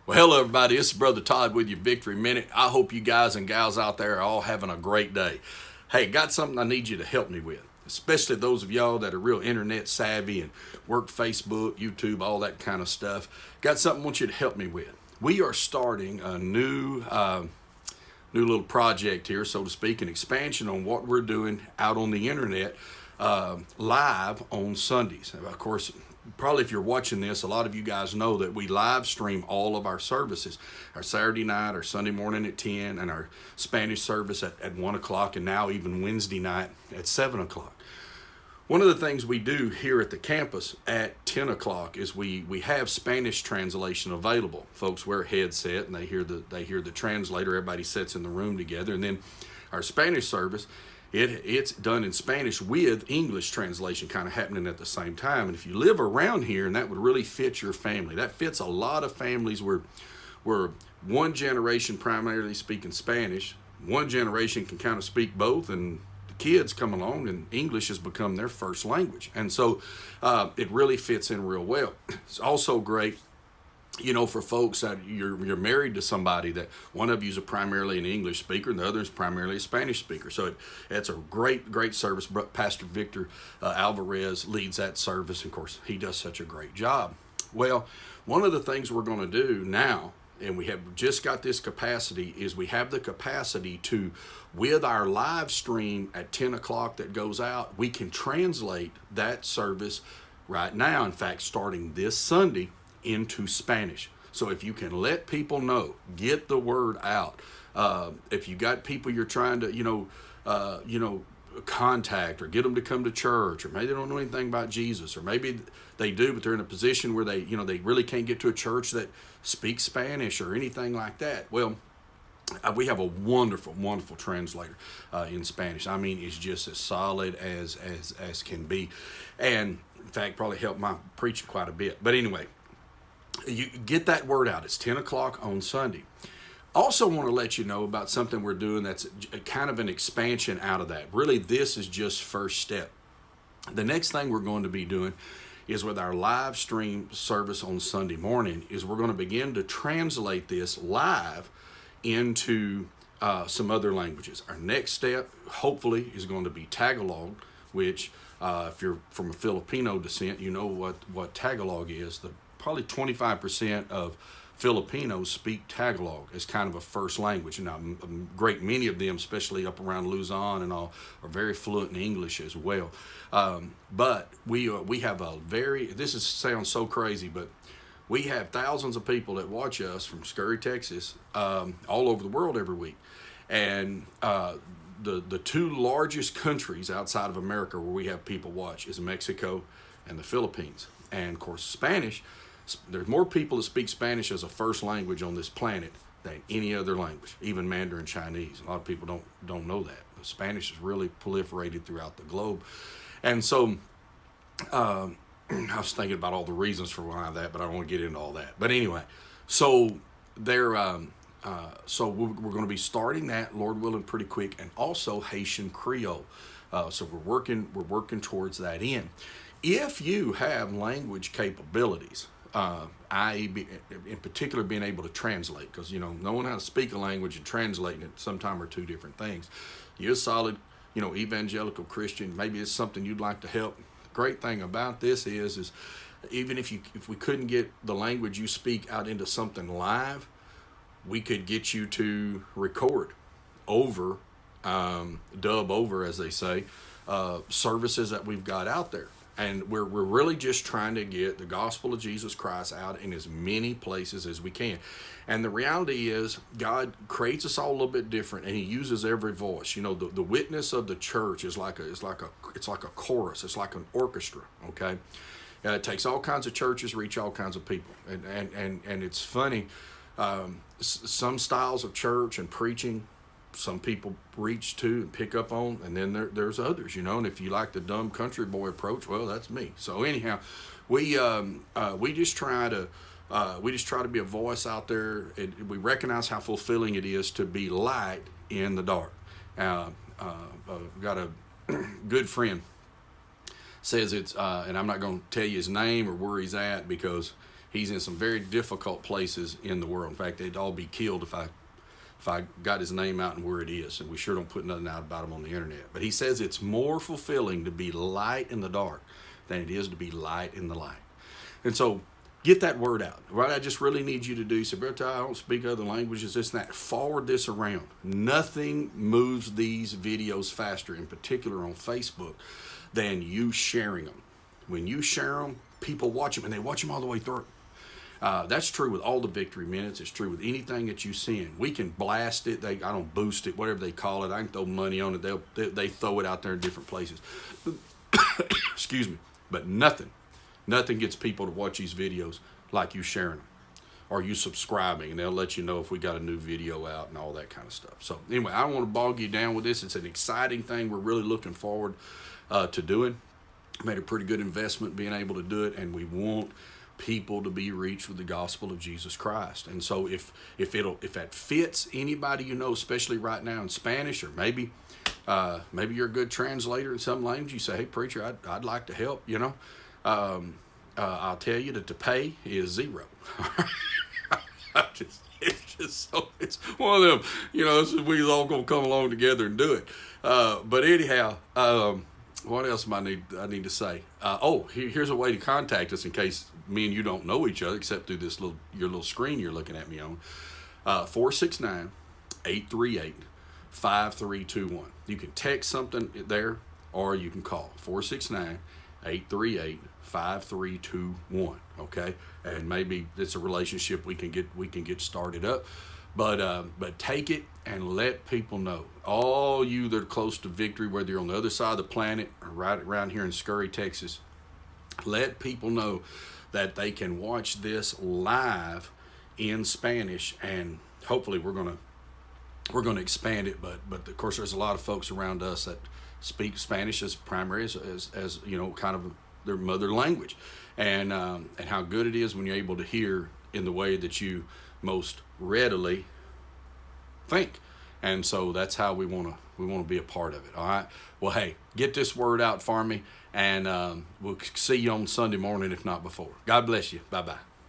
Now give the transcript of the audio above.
Well, hello, everybody. This is Brother Todd with your Victory Minute. I hope you guys and gals out there are all having a great day. Hey, got something I need you to help me with, especially those of y'all that are real internet savvy and work Facebook, YouTube, all that kind of stuff. Got something I want you to help me with. We are starting a new little project here, so to speak, an expansion on what we're doing out on the internet live on Sundays. Of course, probably if you're watching this, a lot of you guys know that we live stream all of our services, our Saturday night, our Sunday morning at 10, and our Spanish service at 1 o'clock, and now even Wednesday night at 7 o'clock. One of the things we do here at the campus at 10 o'clock is we have Spanish translation available. Folks wear a headset and they hear the translator. Everybody sits in the room together, and then our Spanish service, it's done in Spanish with English translation kind of happening at the same time. And if you live around here, and that would really fit your family, that fits a lot of families where one generation primarily speaking Spanish, one generation can kind of speak both, and kids come along and English has become their first language. And so it really fits in real well. It's also great, for folks that you're married to somebody that one of you is primarily an English speaker and the other is primarily a Spanish speaker. So it's a great service. Pastor Victor Alvarez leads that service. Of course, he does such a great job. Well, one of the things we're going to do now, and we have just got this capacity, is we have the capacity to, with our live stream at 10 o'clock that goes out, we can translate that service right now, in fact, starting this Sunday, into Spanish. So if you can let people know, get the word out. If you got people you're trying to, contact or get them to come to church, or maybe they don't know anything about Jesus, or maybe they do, but they're in a position where they really can't get to a church that speaks Spanish or anything like that. Well, we have a wonderful translator in Spanish. I mean, it's just as solid as can be, and in fact, probably helped my preaching quite a bit. But anyway, you get that word out. It's 10 o'clock on Sunday. Also want to let you know about something we're doing that's kind of an expansion out of that. Really, this is just first step. The next thing we're going to be doing is with our live stream service on Sunday morning is we're going to begin to translate this live into some other languages. Our next step, hopefully, is going to be Tagalog, which if you're from a Filipino descent, you know what Tagalog is. Probably 25% of Filipinos speak Tagalog as kind of a first language. And a great many of them, especially up around Luzon and all, are very fluent in English as well. But we have sounds so crazy, but we have thousands of people that watch us from Scurry, Texas, all over the world every week. And the two largest countries outside of America where we have people watch is Mexico and the Philippines. And of course, Spanish. There's more people that speak Spanish as a first language on this planet than any other language, even Mandarin Chinese. A lot of people don't know that. But Spanish is really proliferated throughout the globe. And so I was thinking about all the reasons for why that, but I don't want to get into all that. But anyway, so we're going to be starting that, Lord willing, pretty quick, and also Haitian Creole. So we're working towards that end. If you have language capabilities, i.e., in particular, being able to translate, because knowing how to speak a language and translating it sometimes are two different things. You're a solid, evangelical Christian. Maybe it's something you'd like to help. The great thing about this is even if we couldn't get the language you speak out into something live, we could get you to record over, dub over, as they say, services that we've got out there. And we're really just trying to get the gospel of Jesus Christ out in as many places as we can. And the reality is, God creates us all a little bit different, and He uses every voice. The witness of the church is like a chorus. It's like an orchestra. Okay, it takes all kinds of churches to reach all kinds of people. And it's funny. Some styles of church and preaching, some people reach to and pick up on, and then there's others, and if you like the dumb country boy approach, well, that's me. So anyhow, we just try to be a voice out there, and we recognize how fulfilling it is to be light in the dark. Got a good friend says it's, and I'm not going to tell you his name or where he's at because He's in some very difficult places in the world. In fact, they'd all be killed if I got his name out and where it is, and we sure don't put nothing out about him on the internet. But he says it's more fulfilling to be light in the dark than it is to be light in the light. And so get that word out. Right? I just really need you to do. So, Brother, I don't speak other languages, this and that. Forward this around. Nothing moves these videos faster, in particular on Facebook, than you sharing them. When you share them, people watch them, and they watch them all the way through. That's true with all the Victory Minutes. It's true with anything that you send. We can blast it. I don't boost it, whatever they call it. I can throw money on it. They throw it out there in different places. Excuse me. But nothing gets people to watch these videos like you sharing them or you subscribing, and they'll let you know if we got a new video out and all that kind of stuff. So anyway, I don't want to bog you down with this. It's an exciting thing. We're really looking forward to doing. Made a pretty good investment being able to do it, and we want people to be reached with the gospel of Jesus Christ. And so if that fits anybody you know, especially right now in Spanish, or maybe you're a good translator in some language, you say, hey preacher, I'd like to help, you know. I'll tell you that the pay is $0. It's one of them, you know, we all gonna come along together and do it. But anyhow, what else I need to say? Here's a way to contact us in case me and you don't know each other except through this your little screen you're looking at me on. 469-838-5321. You can text something there, or you can call 469-838-5321. Okay, and maybe it's a relationship we can get started up. But take it and let people know. All you that are close to Victory, whether you're on the other side of the planet or right around here in Scurry, Texas, let people know that they can watch this live in Spanish, and hopefully we're gonna expand it. But of course, there's a lot of folks around us that speak Spanish as primary, as you know, kind of their mother language, and how good it is when you're able to hear in the way that you most readily think. And so that's how we want to be a part of it. All right. Well, hey, get this word out for me, and we'll see you on Sunday morning, if not before. God bless you. Bye-bye.